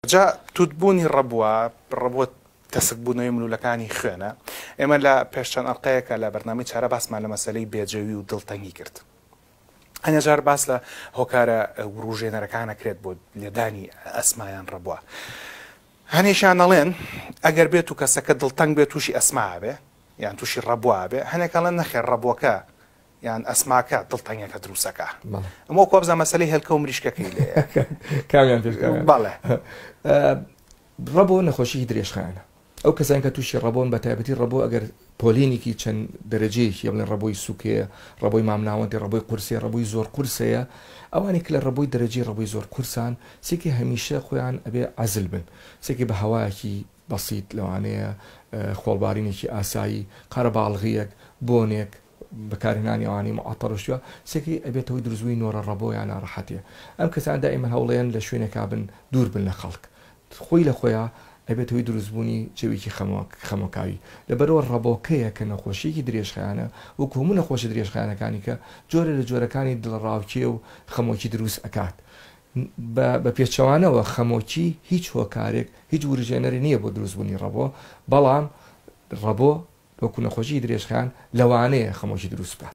جا توتبوونی ڕەبووە تەسکبوونەوەی ملوولەکانی خوێنە ئێمە لە پێشچەند ئەڵقەیەکە لە بەرنامەی چارە باسمان لە مەسەلەی بێجەوی و دڵتەنگی کرد. هەنێجار باس لە هۆکارە ڕوژێنەرەکانە کرێت بۆ لێدانی ئەسمایان ڕەبووە. هەنێشان ئەڵێن ئەگەر بێت و کەسەکە دڵتەنگ بێت تووشی ئەسما بێ یان تووشی ڕەبووە بێ هەنێکەڵەن نەخێر ڕەبووەکە یان ئەسماکە دڵتەنگەکە دروستەکە. ئەمە کۆبزە مەسەلەی هەلکە و مریشکەکەی لێ کامیان بەڵێ ڕەبوو نەخۆشی درێژخایەنە. ئەو کەسانی کە تووشی ڕەبۆن بە تایبەتی ڕەبوو ئەگەر پۆلینێکی چەند دەرەجەیەکی بڵێن ڕەبۆی سوکەیە، ڕەبۆی مامناوەندی، ڕەبۆی قورسێ، ڕەبووی زۆر قورسەیە، ئەوانی کە لە ڕەبووی دەرەجەی ڕەبووی زۆر قورسان سێکی هەمیشە خۆیان ئەبێ عەزل بن، سێکی بە هەوایەکی بەسیط لەوانەیە خۆڵبارینێکی ئاسایی، قەرەباڵغیەک، بۆنێک بەکارهێنانی ئەوانی معتەڕشتووە سێکی ئەبێتەوەی دروستبووی نۆرە ڕەبۆ یان ناڕەحەتیە. ئەم کەسان دائیمەن هەوڵێن لە شوێنێکا بن دوور بن لە خەڵک، خۆی لە خۆیان ئەبێتەوەی دروستبوونی جەوێکی خەمۆکاوی لەبەرەوە ڕەبۆکەیە کە نەخۆشیەکی درێژخایەنە و هەموو نەخۆشی درێژخایەنەکانی کە جۆرە لە جۆرەکانی دڵڕاوکێ و خەمۆکی دروست ئەکات. بە پێچەوانەوە خەمۆکی هیچ هۆکارێک هیچ وروژێنەری نییە بۆ دروستبوونی ڕەبۆ، بەڵام ڕەبۆ وەکو نەخۆشی درێژخایەن لەوانەیە خەمۆکی دروست بکات.